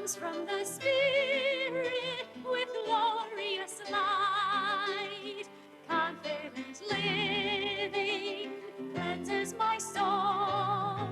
comes from the Spirit with glorious light. Confident living cleanses my soul,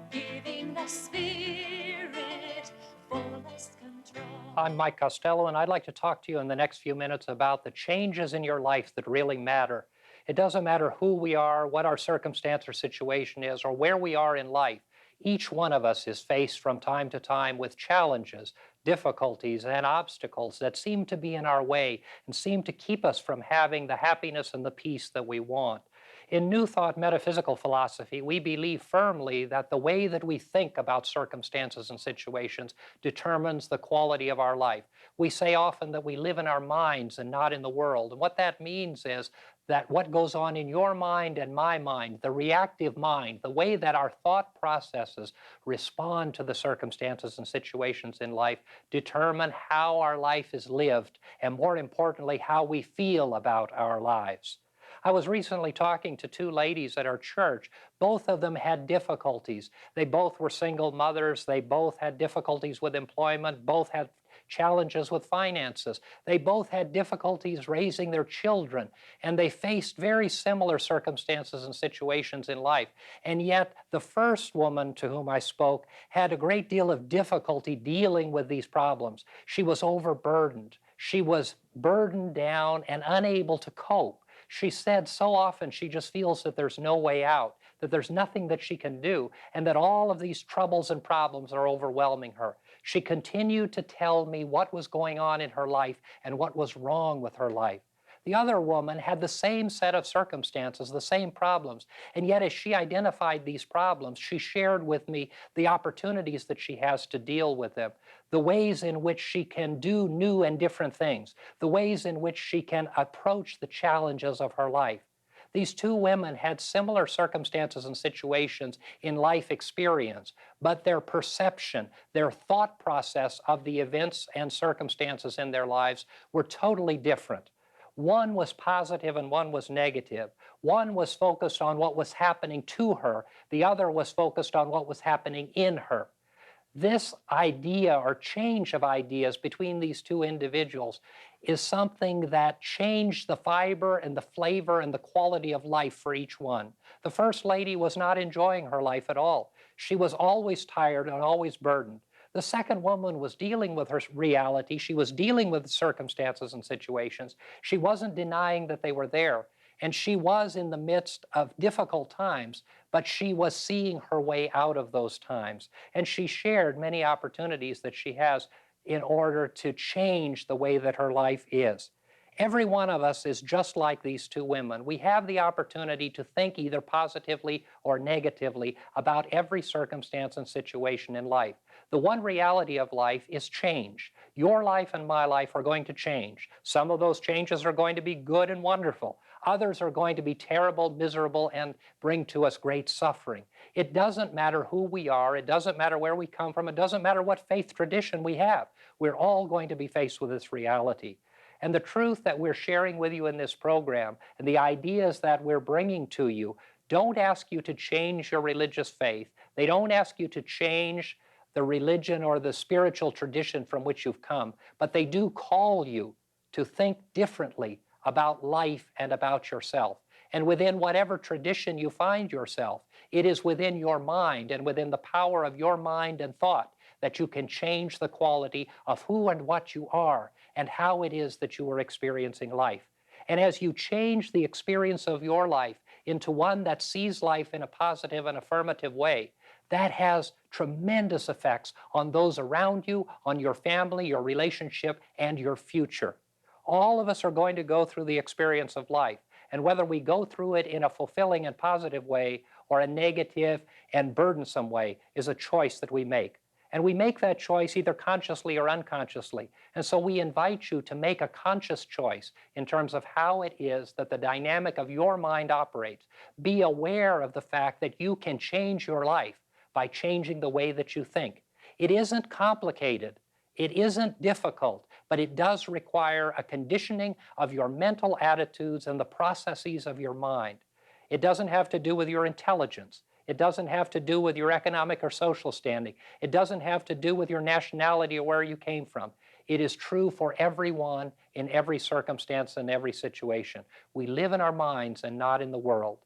giving the Spirit fullest control. I'm Mike Costello, and I'd like to talk to you in the next few minutes about the changes in your life that really matter. It doesn't matter who we are, what our circumstance or situation is, or where we are in life. Each one of us is faced from time to time with challenges, difficulties, and obstacles that seem to be in our way and seem to keep us from having the happiness and the peace that we want. In New Thought metaphysical philosophy, we believe firmly that the way that we think about circumstances and situations determines the quality of our life. We say often that we live in our minds and not in the world. And what that means is that what goes on in your mind and my mind, the reactive mind, the way that our thought processes respond to the circumstances and situations in life, determine how our life is lived, and more importantly, how we feel about our lives. I was recently talking to two ladies at our church. Both of them had difficulties. They both were single mothers. They both had difficulties with employment. Both had challenges with finances. They both had difficulties raising their children, and they faced very similar circumstances and situations in life. And yet, the first woman to whom I spoke had a great deal of difficulty dealing with these problems. She was overburdened. She was burdened down and unable to cope. She said so often she just feels that there's no way out, that there's nothing that she can do, and that all of these troubles and problems are overwhelming her. She continued to tell me what was going on in her life and what was wrong with her life. The other woman had the same set of circumstances, the same problems, and yet as she identified these problems, she shared with me the opportunities that she has to deal with them, the ways in which she can do new and different things, the ways in which she can approach the challenges of her life. These two women had similar circumstances and situations in life experience, but their perception, their thought process of the events and circumstances in their lives were totally different. One was positive and one was negative. One was focused on what was happening to her. The other was focused on what was happening in her. This idea or change of ideas between these two individuals is something that changed the fiber and the flavor and the quality of life for each one. The first lady was not enjoying her life at all. She was always tired and always burdened. The second woman was dealing with her reality. She was dealing with circumstances and situations. She wasn't denying that they were there. And she was in the midst of difficult times, but she was seeing her way out of those times. And she shared many opportunities that she has in order to change the way that her life is. Every one of us is just like these two women. We have the opportunity to think either positively or negatively about every circumstance and situation in life. The one reality of life is change. Your life and my life are going to change. Some of those changes are going to be good and wonderful. Others are going to be terrible, miserable, and bring to us great suffering. It doesn't matter who we are. It doesn't matter where we come from. It doesn't matter what faith tradition we have. We're all going to be faced with this reality. And the truth that we're sharing with you in this program and the ideas that we're bringing to you don't ask you to change your religious faith. They don't ask you to change the religion or the spiritual tradition from which you've come, but they do call you to think differently about life and about yourself. And within whatever tradition you find yourself, it is within your mind and within the power of your mind and thought that you can change the quality of who and what you are and how it is that you are experiencing life. And as you change the experience of your life into one that sees life in a positive and affirmative way, that has tremendous effects on those around you, on your family, your relationship, and your future. All of us are going to go through the experience of life, and whether we go through it in a fulfilling and positive way or a negative and burdensome way is a choice that we make. And we make that choice either consciously or unconsciously. And so we invite you to make a conscious choice in terms of how it is that the dynamic of your mind operates. Be aware of the fact that you can change your life by changing the way that you think. It isn't complicated. It isn't difficult, but it does require a conditioning of your mental attitudes and the processes of your mind. It doesn't have to do with your intelligence. It doesn't have to do with your economic or social standing. It doesn't have to do with your nationality or where you came from. It is true for everyone in every circumstance and every situation. We live in our minds and not in the world.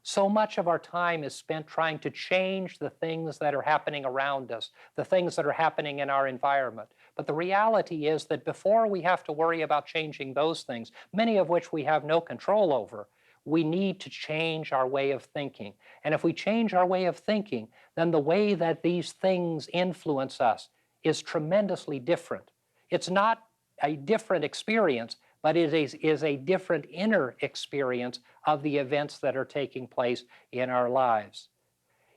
So much of our time is spent trying to change the things that are happening around us, the things that are happening in our environment. But the reality is that before we have to worry about changing those things, many of which we have no control over, we need to change our way of thinking. And if we change our way of thinking, then the way that these things influence us is tremendously different. It's not a different experience, but it is a different inner experience of the events that are taking place in our lives.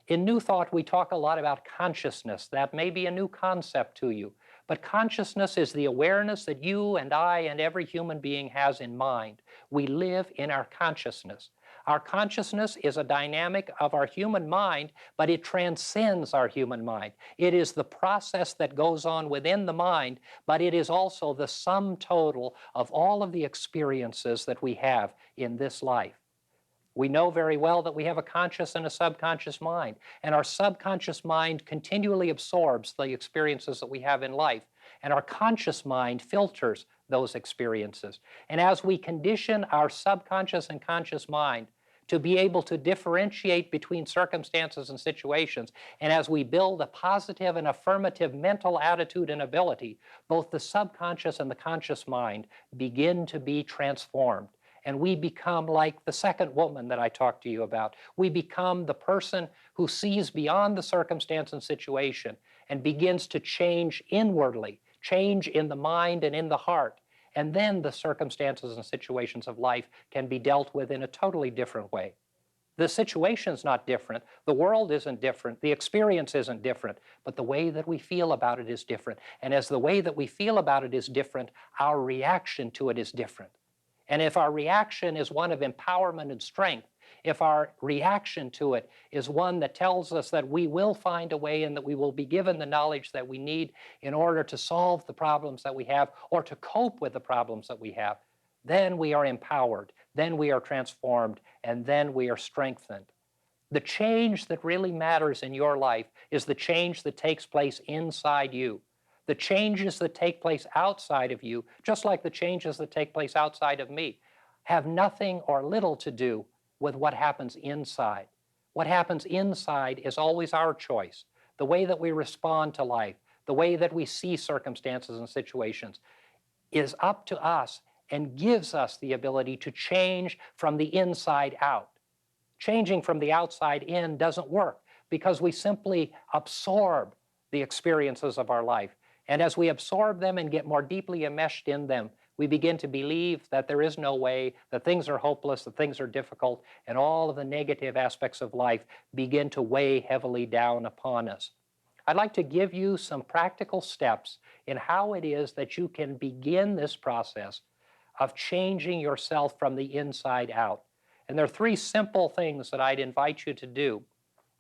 In New Thought, we talk a lot about consciousness. That may be a new concept to you, but consciousness is the awareness that you and I and every human being has in mind. We live in our consciousness. Our consciousness is a dynamic of our human mind, but it transcends our human mind. It is the process that goes on within the mind, but it is also the sum total of all of the experiences that we have in this life. We know very well that we have a conscious and a subconscious mind, and our subconscious mind continually absorbs the experiences that we have in life, and our conscious mind filters those experiences. And as we condition our subconscious and conscious mind to be able to differentiate between circumstances and situations, and as we build a positive and affirmative mental attitude and ability, both the subconscious and the conscious mind begin to be transformed. And we become like the second woman that I talked to you about. We become the person who sees beyond the circumstance and situation and begins to change inwardly, change in the mind and in the heart. And then the circumstances and situations of life can be dealt with in a totally different way. The situation's not different, the world isn't different, the experience isn't different, but the way that we feel about it is different. And as the way that we feel about it is different, our reaction to it is different. And if our reaction is one of empowerment and strength, if our reaction to it is one that tells us that we will find a way and that we will be given the knowledge that we need in order to solve the problems that we have or to cope with the problems that we have, then we are empowered, then we are transformed, and then we are strengthened. The change that really matters in your life is the change that takes place inside you. The changes that take place outside of you, just like the changes that take place outside of me, have nothing or little to do with what happens inside. What happens inside is always our choice. The way that we respond to life, the way that we see circumstances and situations is up to us and gives us the ability to change from the inside out. Changing from the outside in doesn't work because we simply absorb the experiences of our life. And as we absorb them and get more deeply enmeshed in them, we begin to believe that there is no way, that things are hopeless, that things are difficult, and all of the negative aspects of life begin to weigh heavily down upon us. I'd like to give you some practical steps in how it is that you can begin this process of changing yourself from the inside out. And there are three simple things that I'd invite you to do.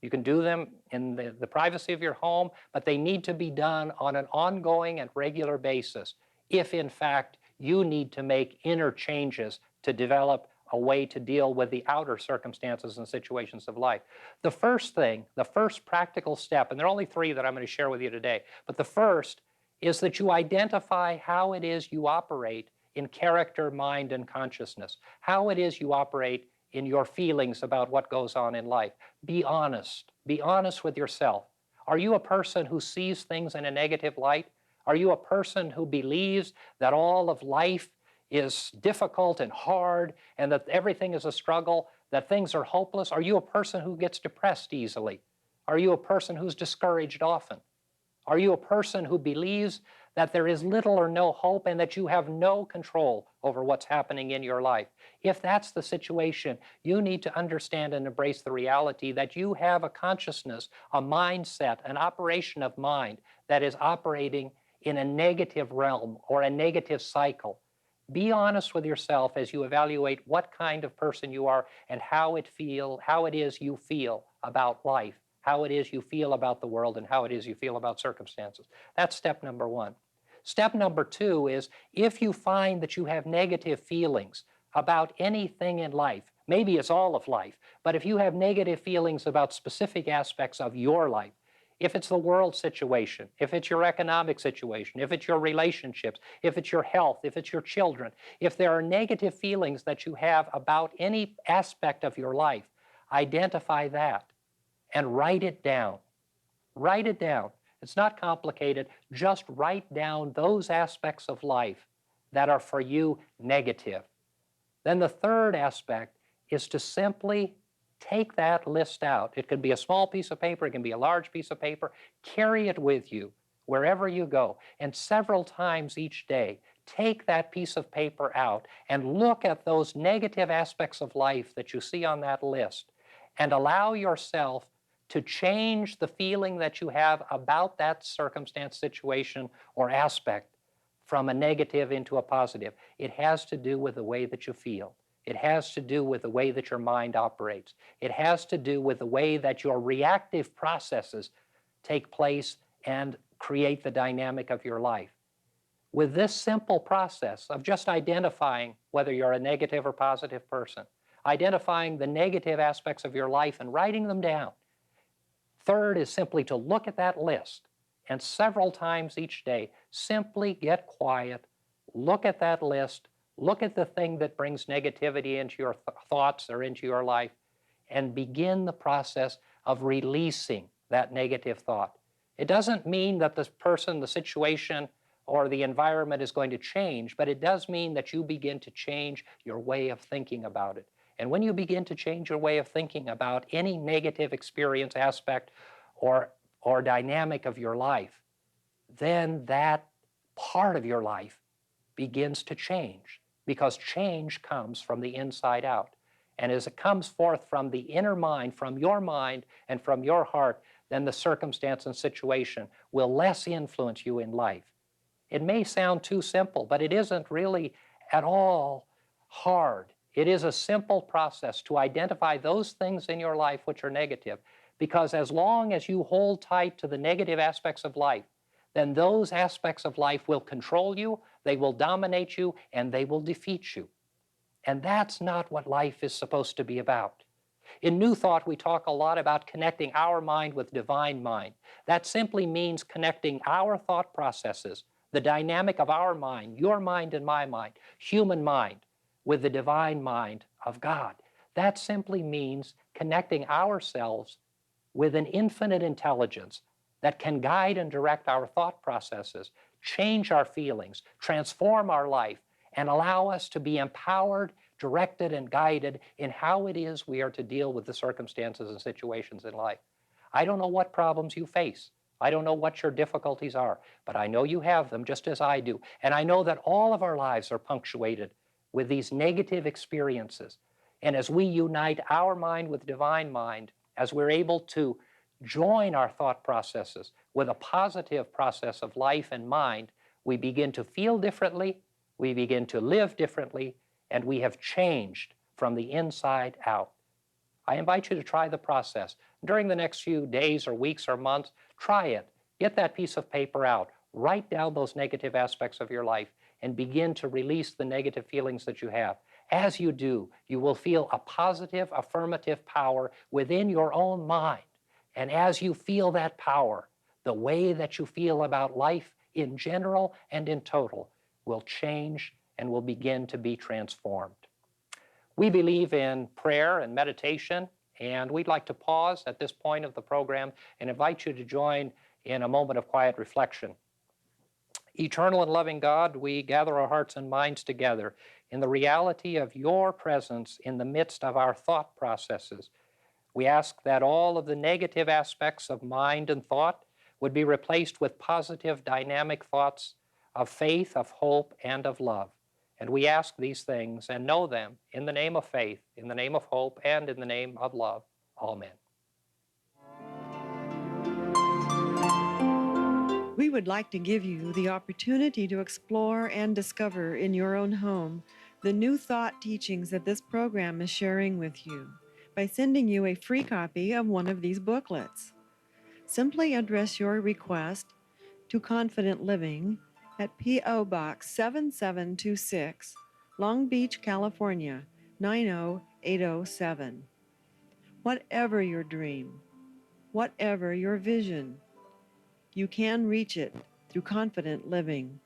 You can do them in the privacy of your home, but they need to be done on an ongoing and regular basis if, in fact, you need to make inner changes to develop a way to deal with the outer circumstances and situations of life. The first thing, the first practical step, and there are only three that I'm going to share with you today, but the first is that you identify how it is you operate in character, mind, and consciousness, how it is you operate in your feelings about what goes on in life. Be honest. Be honest with yourself. Are you a person who sees things in a negative light? Are you a person who believes that all of life is difficult and hard and that everything is a struggle, that things are hopeless? Are you a person who gets depressed easily? Are you a person who's discouraged often? Are you a person who believes that there is little or no hope and that you have no control over what's happening in your life? If that's the situation, you need to understand and embrace the reality that you have a consciousness, a mindset, an operation of mind that is operating in a negative realm or a negative cycle. Be honest with yourself as you evaluate what kind of person you are and how it is you feel about life, how it is you feel about the world, and how it is you feel about circumstances. That's step number one. Step number two is if you find that you have negative feelings about anything in life, Maybe it's all of life. But if you have negative feelings about specific aspects of your life, if it's the world situation, if it's your economic situation, if it's your relationships, if it's your health, if it's your children, if there are negative feelings that you have about any aspect of your life, identify that and write it down. Write it down. It's not complicated. Just write down those aspects of life that are for you negative. Then the third aspect is to simply take that list out. It could be a small piece of paper, it can be a large piece of paper. Carry it with you wherever you go. And several times each day, take that piece of paper out and look at those negative aspects of life that you see on that list and allow yourself to change the feeling that you have about that circumstance, situation, or aspect from a negative into a positive. It has to do with the way that you feel. It has to do with the way that your mind operates. It has to do with the way that your reactive processes take place and create the dynamic of your life. With this simple process of just identifying whether you're a negative or positive person, identifying the negative aspects of your life and writing them down. Third is simply to look at that list and several times each day, simply get quiet, look at that list, look at the thing that brings negativity into your thoughts or into your life, and begin the process of releasing that negative thought. It doesn't mean that the person, the situation, or the environment is going to change, but it does mean that you begin to change your way of thinking about it. And when you begin to change your way of thinking about any negative experience, aspect, or dynamic of your life, then that part of your life begins to change, because change comes from the inside out. And as it comes forth from the inner mind, from your mind and from your heart, then the circumstance and situation will less influence you in life. It may sound too simple, but it isn't really at all hard. It is a simple process to identify those things in your life which are negative, because as long as you hold tight to the negative aspects of life, then those aspects of life will control you, they will dominate you, and they will defeat you. And that's not what life is supposed to be about. In New Thought, we talk a lot about connecting our mind with divine mind. That simply means connecting our thought processes, the dynamic of our mind, your mind and my mind, human mind, with the divine mind of God. That simply means connecting ourselves with an infinite intelligence that can guide and direct our thought processes, change our feelings, transform our life, and allow us to be empowered, directed, and guided in how it is we are to deal with the circumstances and situations in life. I don't know what problems you face. I don't know what your difficulties are, but I know you have them just as I do. And I know that all of our lives are punctuated with these negative experiences. And as we unite our mind with divine mind, as we're able to join our thought processes with a positive process of life and mind, we begin to feel differently, we begin to live differently, and we have changed from the inside out. I invite you to try the process. During the next few days or weeks or months, try it. Get that piece of paper out. Write down those negative aspects of your life and begin to release the negative feelings that you have. As you do, you will feel a positive, affirmative power within your own mind. And as you feel that power, the way that you feel about life in general and in total will change and will begin to be transformed. We believe in prayer and meditation, and we'd like to pause at this point of the program and invite you to join in a moment of quiet reflection. Eternal and loving God, we gather our hearts and minds together in the reality of your presence in the midst of our thought processes. We ask that all of the negative aspects of mind and thought would be replaced with positive, dynamic thoughts of faith, of hope, and of love. And we ask these things and know them in the name of faith, in the name of hope, and in the name of love. Amen. We would like to give you the opportunity to explore and discover in your own home the new thought teachings that this program is sharing with you by sending you a free copy of one of these booklets. Simply address your request to Confident Living at P.O. Box 7726, Long Beach, California, 908 807. Whatever your dream, whatever your vision, you can reach it through confident living.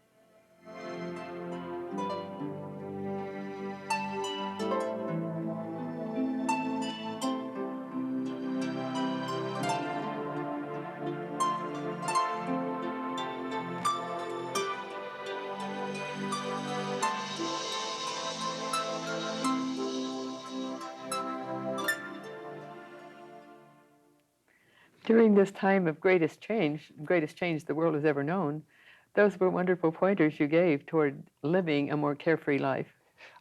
During this time of greatest change the world has ever known, those were wonderful pointers you gave toward living a more carefree life.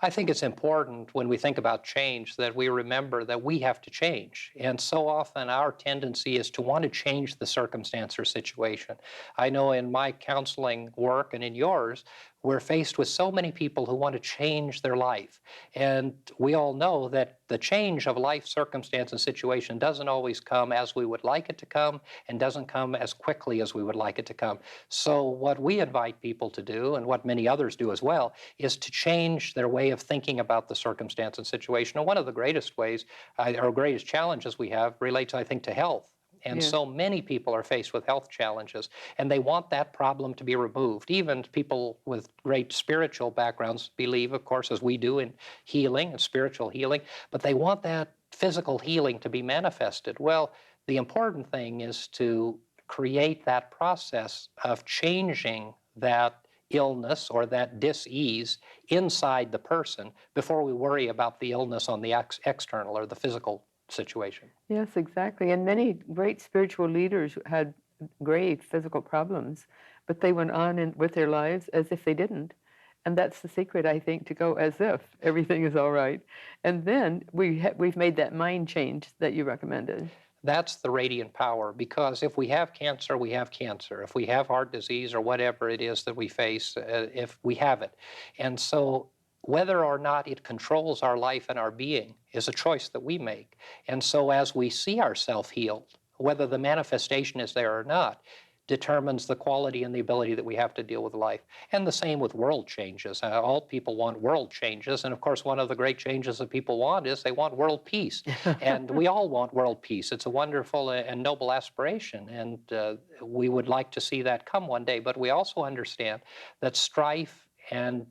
I think it's important when we think about change that we remember that we have to change. And so often our tendency is to want to change the circumstance or situation. I know in my counseling work and in yours, we're faced with so many people who want to change their life. And we all know that the change of life circumstance and situation doesn't always come as we would like it to come and doesn't come as quickly as we would like it to come. So what we invite people to do, and what many others do as well, is to change their way of thinking about the circumstance and situation. And one of the greatest ways, or greatest challenges we have relates, I think, to health. And Yeah. so many people are faced with health challenges, and they want that problem to be removed. Even people with great spiritual backgrounds believe, of course, as we do, in healing and spiritual healing, but they want that physical healing to be manifested. Well, the important thing is to create that process of changing that illness or that dis-ease inside the person before we worry about the illness on the external or the physical situation. Yes, exactly. And many great spiritual leaders had grave physical problems, but they went on with their lives as if they didn't. And that's the secret, I think, to go as if everything is all right. And then we've made that mind change that you recommended. That's the radiant power, because if we have cancer, we have cancer. If we have heart disease or whatever it is that we face, if we have it. And so whether or not it controls our life and our being is a choice that we make. And so as we see ourselves healed, whether the manifestation is there or not, determines the quality and the ability that we have to deal with life. And the same with world changes. All people want world changes. And of course, one of the great changes that people want is they want world peace. And we all want world peace. It's a wonderful and noble aspiration. And we would like to see that come one day. But we also understand that strife and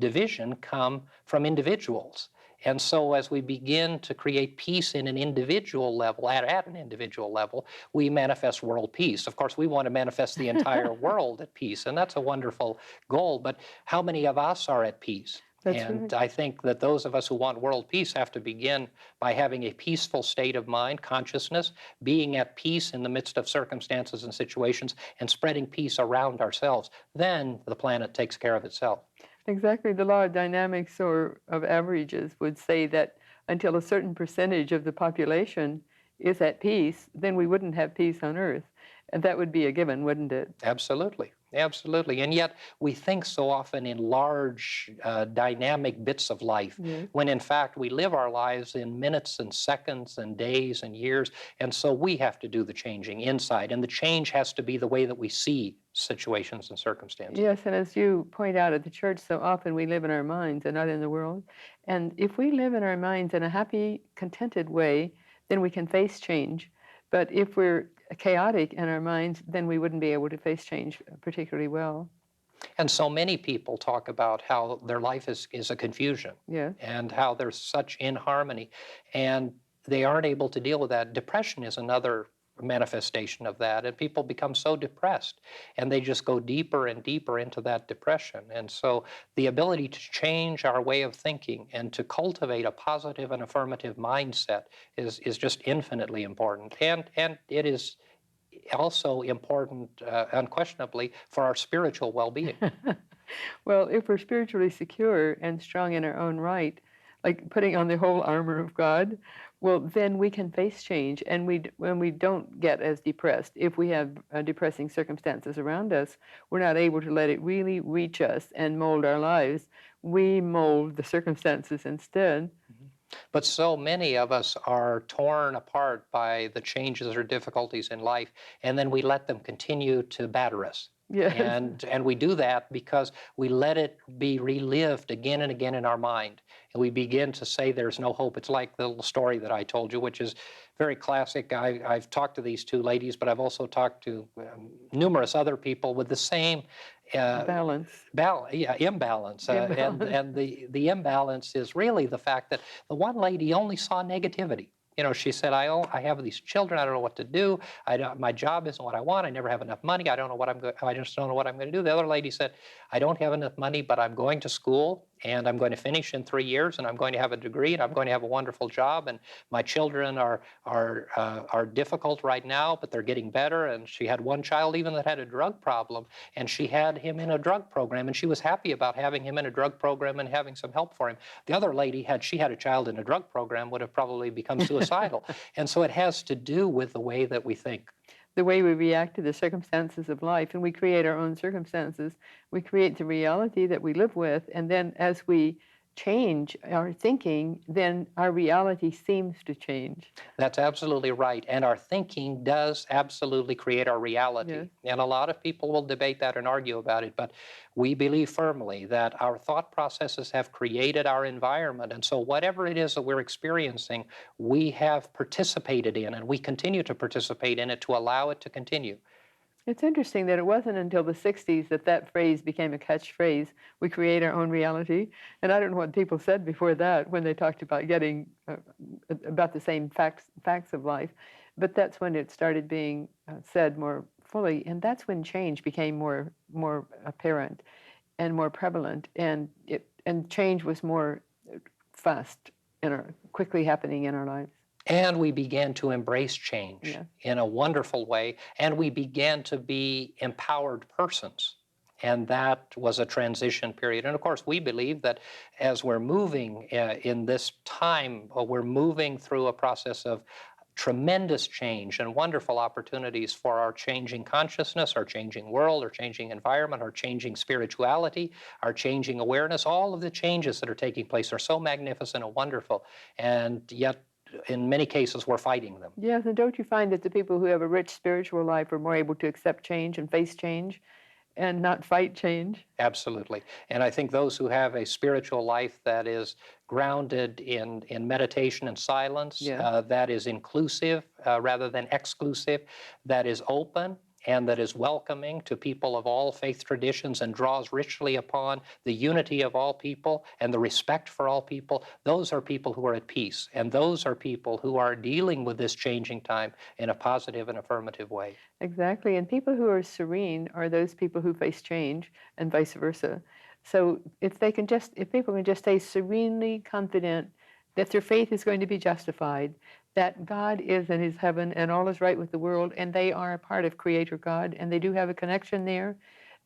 division come from individuals. And so as we begin to create peace in an individual level, at an individual level, we manifest world peace. Of course, we want to manifest the entire world at peace, and that's a wonderful goal. But how many of us are at peace? That's And right. I think that those of us who want world peace have to begin by having a peaceful state of mind, consciousness, being at peace in the midst of circumstances and situations, and spreading peace around ourselves. Then the planet takes care of itself. Exactly. The law of dynamics or of averages would say that until a certain percentage of the population is at peace, then we wouldn't have peace on Earth. And that would be a given, wouldn't it? Absolutely. Absolutely. And yet we think so often in large dynamic bits of life, Yes. when in fact we live our lives in minutes and seconds and days and years. And so we have to do the changing inside. And the change has to be the way that we see situations and circumstances. Yes, and as you point out at the church, so often we live in our minds and not in the world. And if we live in our minds in a happy, contented way, then we can face change. But if we're chaotic in our minds, then we wouldn't be able to face change particularly well. And so many people talk about how their life is a confusion, Yes. and how there's such inharmony, and they aren't able to deal with that. Depression is another manifestation of that, and people become so depressed, and they just go deeper and deeper into that depression. And so the ability to change our way of thinking and to cultivate a positive and affirmative mindset is just infinitely important. And it is also important, unquestionably, for our spiritual well-being. Well, if we're spiritually secure and strong in our own right, like putting on the whole armor of God, well, then we can face change, and when we don't get as depressed, if we have depressing circumstances around us, we're not able to let it really reach us and mold our lives. We mold the circumstances instead. But so many of us are torn apart by the changes or difficulties in life, and then we let them continue to batter us. Yes. And we do that because we let it be relived again and again in our mind. And we begin to say there's no hope. It's like the little story that I told you, which is very classic. I've talked to these two ladies, but I've also talked to numerous other people with the same Balance. imbalance. Imbalance. And the imbalance is really the fact that the one lady only saw negativity. You know, she said, I have these children. I don't know what to do. My job isn't what I want. I never have enough money. I don't know what I just don't know what I'm going to do. The other lady said, I don't have enough money, but I'm going to school and I'm going to finish in 3 years and I'm going to have a degree and I'm going to have a wonderful job. And my children are difficult right now, but they're getting better. And she had one child even that had a drug problem, and she had him in a drug program, and she was happy about having him in a drug program and having some help for him. The other lady, had she had a child in a drug program, would have probably become suicidal. And so it has to do with the way that we think. The way we react to the circumstances of life, and we create our own circumstances. We create the reality that we live with, and then as we change our thinking, then our reality seems to change. That's absolutely right. And our thinking does absolutely create our reality. Yes. And a lot of people will debate that and argue about it, but we believe firmly that our thought processes have created our environment. And so whatever it is that we're experiencing, we have participated in, and we continue to participate in it to allow it to continue. It's interesting that it wasn't until the 60s that that phrase became a catchphrase, we create our own reality. And I don't know what people said before that when they talked about getting about the same facts of life. But that's when it started being said more fully. And that's when change became more apparent and more prevalent. And change was more fast, quickly happening in our lives. And we began to embrace change in a wonderful way, and we began to be empowered persons. And that was a transition period. And of course, we believe that as we're moving in this time, we're moving through a process of tremendous change and wonderful opportunities for our changing consciousness, our changing world, our changing environment, our changing spirituality, our changing awareness. All of the changes that are taking place are so magnificent and wonderful, and yet in many cases, we're fighting them. Yes, and don't you find that the people who have a rich spiritual life are more able to accept change and face change and not fight change? Absolutely. And I think those who have a spiritual life that is grounded in meditation and silence, that is inclusive rather than exclusive, that is open, and that is welcoming to people of all faith traditions and draws richly upon the unity of all people and the respect for all people, those are people who are at peace. And those are people who are dealing with this changing time in a positive and affirmative way. Exactly. And people who are serene are those people who face change, and vice versa. So if people can just stay serenely confident that their faith is going to be justified, that God is in his heaven and all is right with the world, and they are a part of Creator God, and they do have a connection there,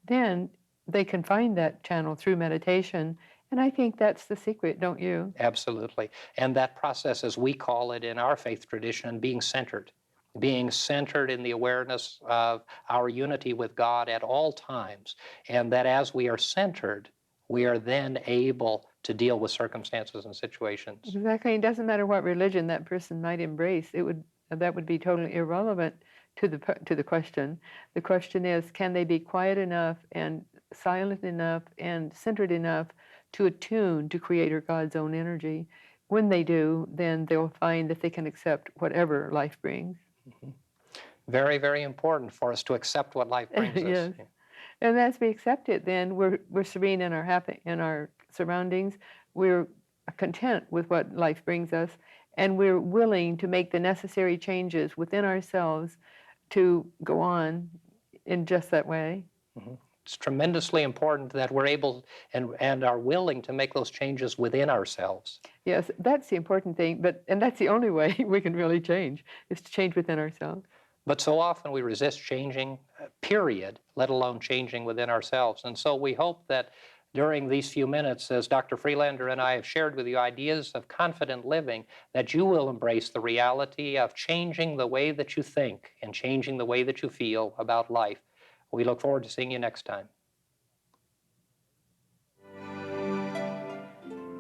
then they can find that channel through meditation. And I think that's the secret, don't you? Absolutely. And that process, as we call it in our faith tradition, being centered in the awareness of our unity with God at all times, and that as we are centered, we are then able to deal with circumstances and situations. Exactly. It doesn't matter what religion that person might embrace. That would be totally irrelevant to the question. The question is, can they be quiet enough and silent enough and centered enough to attune to Creator God's own energy? When they do, then they'll find that they can accept whatever life brings. Mm-hmm. Very, very important for us to accept what life brings us. Yes. And as we accept it, then we're serene in our surroundings. We're content with what life brings us, and we're willing to make the necessary changes within ourselves to go on in just that way. Mm-hmm. It's tremendously important that we're able and are willing to make those changes within ourselves. Yes, that's the important thing, and that's the only way we can really change, is to change within ourselves. But so often we resist changing, period, let alone changing within ourselves. And so we hope that during these few minutes, as Dr. Freelander and I have shared with you ideas of confident living, that you will embrace the reality of changing the way that you think and changing the way that you feel about life. We look forward to seeing you next time.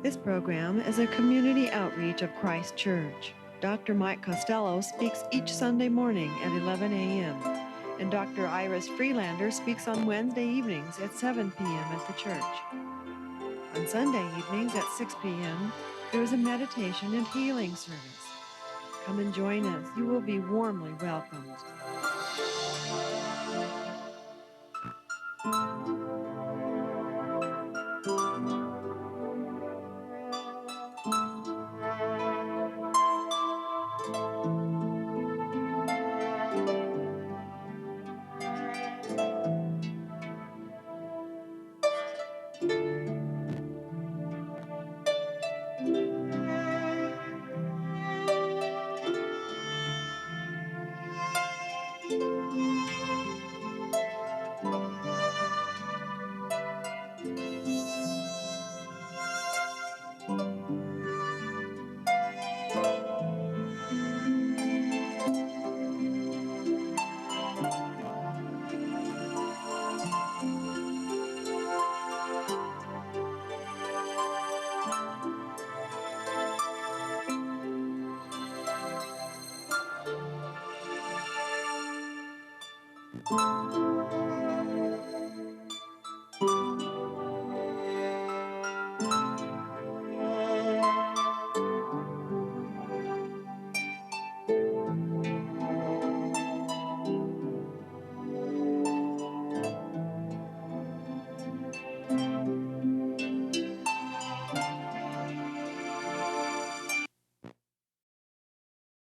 This program is a community outreach of Christ Church. Dr. Mike Costello speaks each Sunday morning at 11 a.m. and Dr. Iris Freelander speaks on Wednesday evenings at 7 p.m. at the church. On Sunday evenings at 6 p.m., there is a meditation and healing service. Come and join us. You will be warmly welcomed.